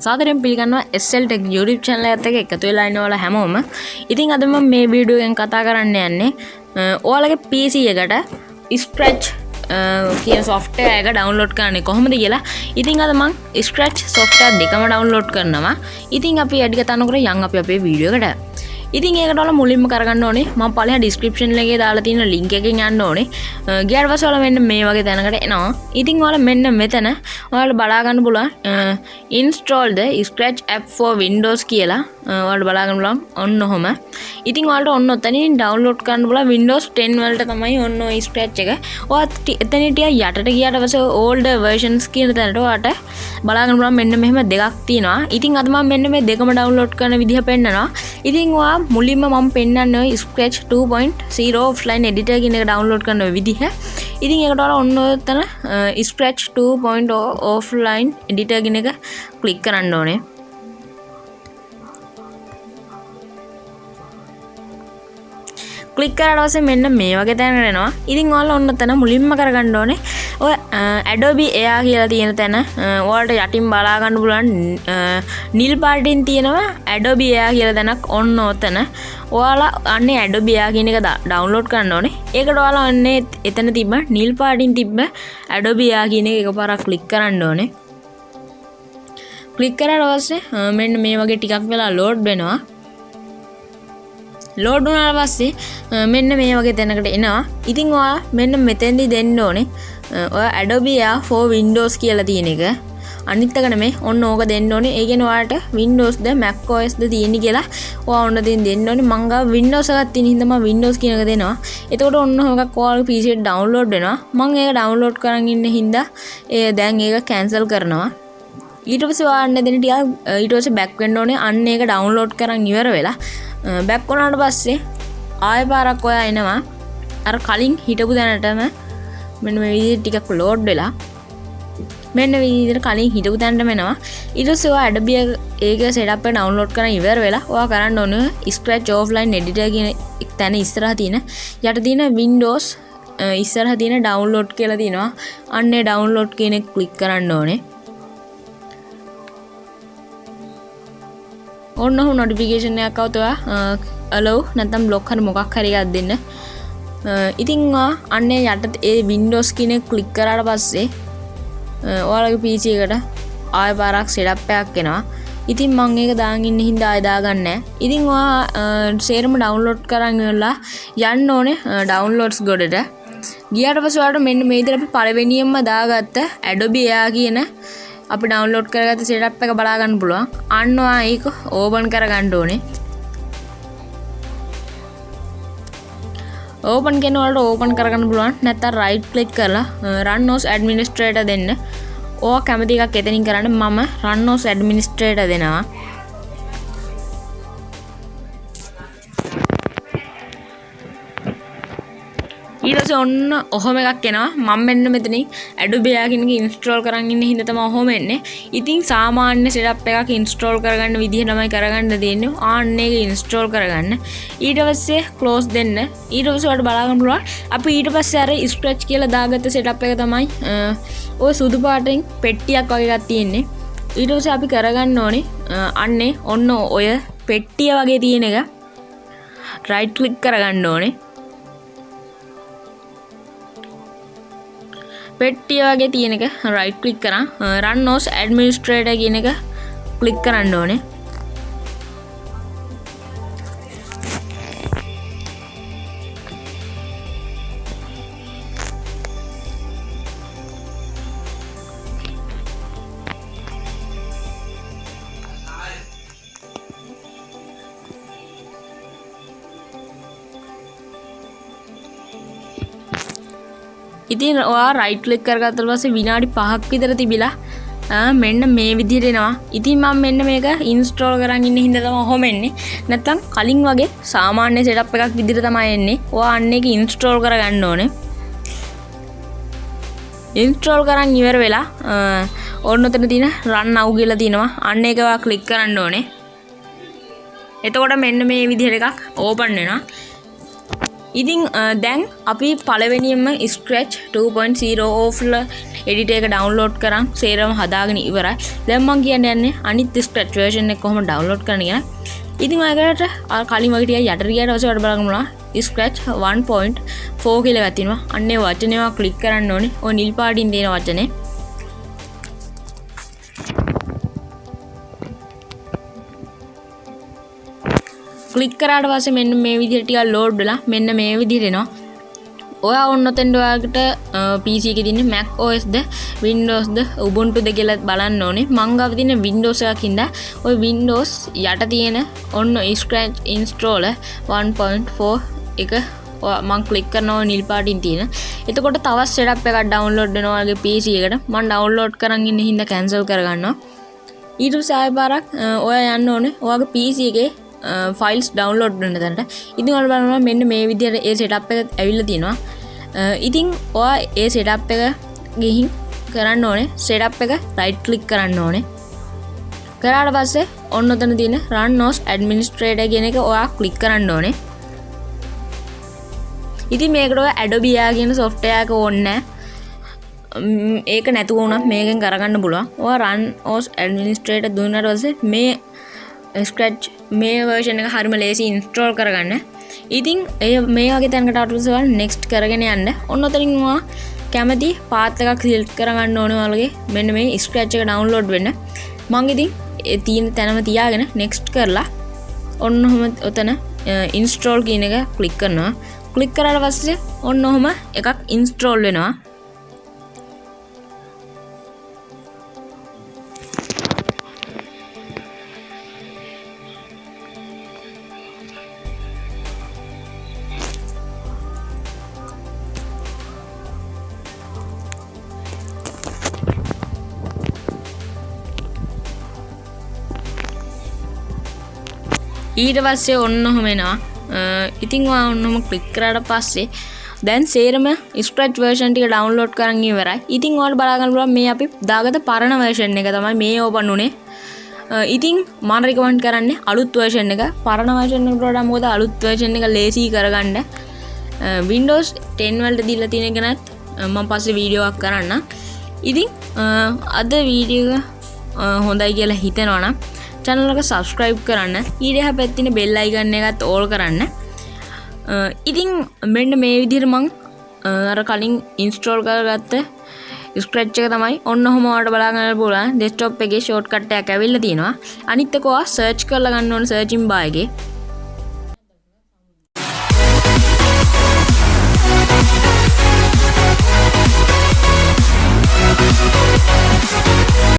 සාදරයෙන් පිළිගන්නවා SL Tech YouTube channel එකත් එක්ක එකතු වෙලා ඉන්න ඔයාලා හැමෝම. ඉතින් අද මම මේ වීඩියෝ එකෙන් කතා කරන්න යන්නේ ඔයාලගේ PC එකට Scratch කියන software එක download කරන්නේ කොහොමද කියලා. ඉතින් අද මම Scratch software දෙකම download කරනවා. ඉතින් අපි වැඩි කතා නොකර යන් අපි අපේ වීඩියෝ එකට. ඉතින් ඒකට ඔයාලා මුලින්ම කරගන්න ඕනේ මම පළවෙනි description එකේ දාලා තියෙන link එකෙන් යන්න ඕනේ. ගියාට පස්සේ ඔයාලා මෙන්න මේ වගේ තැනකට එනවා. ඉතින් ඔයාලා මෙන්න මෙතන ඔයාලා බලා ගන්න පුළුවන් install the Scratch app for Windows කියලා ඔයාලා බලා ගන්න පුළුවන්. ඔන්න ඔහම. ඉතින් ඔයාලට ඔන්න ඔතනින් download කරන්න පුළුවන් Windows 10 වලට තමයි ඔන්න ඔය Scratch එක. ඔයාත් එතනින් ටික යටට ගියාට පස්සේ old versions කියන තැනට ඔයාලට බලා ගන්න පුළුවන් මෙන්න මෙහෙම දෙකක් තියෙනවා. ඉතින් අද මම මෙන්න මේ දෙකම download කරන විදිහ පෙන්නනවා. ඉතින් ඔයා මුලින්ම මම පෙන්නන්නේ ඔය Scratch 2.0 offline editor කියන එක download කරන විදිහ. ඉතින් ඒකට ඔයාලා ඔන්න ඔතන Scratch 2.0 offline editor කියන එක click කරන්න ඕනේ. ක්ලික් කරලා පස්සේ මෙන්න මේ වගේ තැනකට එනවා. ඉතින් ඔයාලා ඔන්න ඔතන මුලින්ම කරගන්න ඕනේ ඔය Adobe Air කියලා තියෙන තැන ඔයාලට යටින් බලා ගන්න පුළුවන් නිල් පාටින් තියෙනවා Adobe Air කියලා තැනක් ඔන්න ඔතන. ඔයාලා අන්නේ Adobe Air කියන එක download කරන්න ඕනේ. ඒකට ඔයාලා අන්නේ එතන තිබ්බ නිල් පාටින් තිබ්බ Adobe Air කියන එක එකපාරක් ක්ලික් කරන්න ඕනේ. ක්ලික් කරලා පස්සේ මෙන්න මේ වගේ ටිකක් වෙලා load වෙනවා. load වුණාට පස්සේ මෙන්න මේ වගේ තැනකට එනවා. ඉතින් ඔයා මෙන්න මෙතෙන්දි දෙන්න ඕනේ ඔය Adobe Air for Windows කියලා තියෙන එක. අනිත් එක නෙමෙයි ඔන්න ඕක දෙන්න ඕනේ. ඒ කියන්නේ ඔයාලට Windows ද Mac OS ද තියෙන්නේ කියලා ඔයා ඔන්න දෙන්න ඕනේ. මං ගාව Windows එකක් තියෙන හින්දා මම Windows කියන එක දෙනවා. එතකොට ඔන්න එකක් ඔයාලගේ PC එකට download වෙනවා. මම ඒක download කරන් ඉන්න හින්දා දැන් ඒක cancel කරනවා. ඊට පස්සේ ඔයා අන්න දෙන ටික ඊට පස්සේ back වෙන්න ඕනේ. අන්න ඒක download කරන් ඉවර වෙලා back වුණාට පස්සේ ආයෙ පාරක් ඔයා එනවා අර කලින් හිටපු තැනටම මෙන්න මේ විදිහට ටිකක් load වෙලා මෙන්න මේ විදිහට කලින් හිටපු තැනටම එනවා. ඊට පස්සේ ඔයා Adobe ඒක setup එක download කරන් ඉවර වෙලා ඔයා කරන්න ඕනේ Scratch offline editor කියන තැන ඉස්සරහා තියෙන යට තියෙන Windows ඉස්සරහා තියෙන download කියලා තියෙනවා. අන්නේ download කියන එක click කරන්න ඕනේ. ඔන්න ඔහු notification එකක් આવුත් ඔයා allow නැත්නම් block හරි මොකක් හරි එකක් දෙන්න. ඉතින් ඔයා අන්නේ යට ඒ Windows කියන එක click කරාට පස්සේ ඔයාලගේ PC එකට ආයෙ පාරක් setup එකක් එනවා. ඉතින් මම ඒක දාන් ඉන්න හින්දා ආයෙ දාගන්නේ නැහැ. ඉතින් ඔයා සේරම download කරන් ඉවරලා යන්න ඕනේ downloads ගොඩට. ගියාට පස්සේ ඔයාලට මෙන්න මේ විදිහට අපි පළවෙනියෙන්ම දාගත්ත Adobe Air කියන අපි download කරගත්ත setup එක බලා ගන්න පුළුවන්. අන්න ඔයා ඒක open කරගන්න ඕනේ. open කරන වලට open කරගන්න පුළුවන්. නැත්නම් right click කරලා run as administrator දෙන්න. ඕවා කැමති එකක් එතනින් කරන්න. මම run as administrator දෙනවා. ඊට පස්සේ ඔන්න ඔහොම එකක් එනවා. මම මෙන්න මෙතනින් Adobe Air කියන එක install කරන් ඉන්න හින්දා තමයි ඔහොම එන්නේ. ඉතින් සාමාන්‍ය setup එකක් install කරගන්න විදිහ තමයි කරගන්න දෙන්නේ. ආන්න එක install කරගන්න. ඊට පස්සේ close දෙන්න. ඊට පස්සේ ඔයාලට බලා ගන්න පුළුවන්. අපි ඊට පස්සේ අර Scratch කියලා දාගත්ත setup එක තමයි ඔය සුදු පාටින් පෙට්ටියක් වගේ එකක් තියෙන්නේ. ඊට පස්සේ අපි කරගන්න ඕනේ අන්නේ ඔන්න ඔය පෙට්ටිය වගේ තියෙන එක right click කරගන්න ඕනේ. පෙට්ටිය වගේ තියෙන එක right click කරා run as administrator කියන එක click කරන්න ඕනේ. ඉතින් ඔයා right click කරගත්තා පස්සේ විනාඩි 5ක් විතර තිබිලා මෙන්න මේ විදිහට එනවා. ඉතින් මම මෙන්න මේක install කරන් ඉන්න හින්දා තමයි ඔහොම එන්නේ. නැත්තම් කලින් වගේ සාමාන්‍ය setup එකක් විදිහට තමයි එන්නේ. ඔයා අන්න ඒක install කරගන්න ඕනේ. install කරන් ඉවර වෙලා ඕන්න ඔතන තියෙන run now කියලා තියෙනවා. අන්න ඒක ඔයා click කරන්න ඕනේ. එතකොට මෙන්න මේ විදිහට එකක් open වෙනවා. ඉතින් දැන් අපි පළවෙනියෙන්ම Scratch 2.0 offline එඩිටර් එක ඩවුන්ලෝඩ් කරන් සේරම හදාගෙන ඉවරයි. දැන් මම කියන්නේ අනිත් ස්ක්‍රැච් version එක කොහොමද ඩවුන්ලෝඩ් කරන්නේ කියලා. ඉතින් ඔයගලට කලින් වගේ ටිකක් යටට ගියාට පස්සේ ඔයාලට බලන්න පුළුවන් scratch 1.4 කියලා එකක් තියෙනවා. අන්න ඒ වචනේම ක්ලික් කරන්න ඕනේ. ඔය නිල් පාටින් තියෙන වචනේ. ක්ලික් කරාට පස්සේ මෙන්න මේ විදිහට ටිකක් ලෝඩ් වෙලා මෙන්න මේ විදිහට එනවා. ඔයා ඔන්නතෙන්ට ඔයාලට PC එකේ තියෙන Mac OS ද Windows ද Ubuntu ද කියලා බලන්න ඕනේ. මං ගාව තියෙන Windows එකක් ඉඳලා ඔය Windows යට තියෙන ඔන්න Scratch installer 1.4 එක මං ක්ලික් කරනවා නිල් පාටින් තියෙන. එතකොට තවත් setup එකක් download වෙනවා ඔයාගේ PC එකට. මං download කරන් ඉන්න හින්දා cancel කරගන්නවා. ඊට පස්සේ ආයෙ පාරක් ඔයා යන්න ඕනේ ඔයාගේ PC එකේ ෆයිල්ස් ඩවුන්ලෝඩ් වෙන තැනට. ඉතින් ඔයාලා බලනවා මෙන්න මේ විදිහට ඒ setup එක ඇවිල්ලා තියෙනවා. ඉතින් ඔයා ඒ setup එක ගිහින් කරන්න ඕනේ setup එක right click කරන්න ඕනේ. කරාට පස්සේ ඔන්න ඔතන තියෙන run as administrator කියන එක ඔයා click කරන්න ඕනේ. ඉතින් මේකට ඔය Adobe කියන software එක ඕනේ නැහැ. ඒක නැතුව වුණත් මේකෙන් කරගන්න පුළුවන්. ඔයා run as administrator දුන්නාට පස්සේ මේ Scratch මේ version එක හරිම ලේසි install කරගන්න. ඉතින් මේ වගේ තැනකට ආවට පස්සේ ඔයාලා next කරගෙන යන්න. ඔන්න ඔතනින් ඔයා කැමති path එකක් select කරගන්න ඕනේ ඔයාලගේ මෙන්න මේ Scratch එක download වෙන්න. මම ඉතින් ඒ තියෙන තැනම තියාගෙන next කරලා ඔන්න ඔහම ඔතන install කියන එක click කරනවා. click කරාට පස්සේ ඔන්න ඔහම එකක් install වෙනවා. ඊට පස්සේ ඔන්න ඔහම එනවා. ඉතින් ඔයා ඔන්නම ක්ලික් කරාට පස්සේ දැන් සේරම Scratch version ටික download කරන් ඉවරයි. ඉතින් ඔයාලට බලා ගන්න පුළුවන් මේ අපි දාගත්ත පරණ version එක තමයි මේ ඕපන් උනේ. ඉතින් මම recommend කරන්නේ අලුත් version එක. පරණ version එකට වඩා මොකද අලුත් version එක ලේසි කරගන්න. Windows 10 වලට දීලා තියෙන එක නත් මම පස්සේ වීඩියෝ එකක් කරන්නම්. ඉතින් අද වීඩියෝ එක හොඳයි කියලා හිතෙනවා නම් channel එක subscribe කරන්න. ඊට එහා පැත්තේ තියෙන bell icon එකත් all කරන්න. ඉතින් මෙන්න මේ විදිහට මම අර කලින් install කරගත්ත Scratch එක තමයි ඔන්න ඔහම ඔයාලට බලා ගන්න පුළුවන්. desktop එකේ shortcut එකක් ඇවිල්ලා තියෙනවා. අනිත් එක ඔයා search කරලා ගන්න ඕන searching bar එකේ.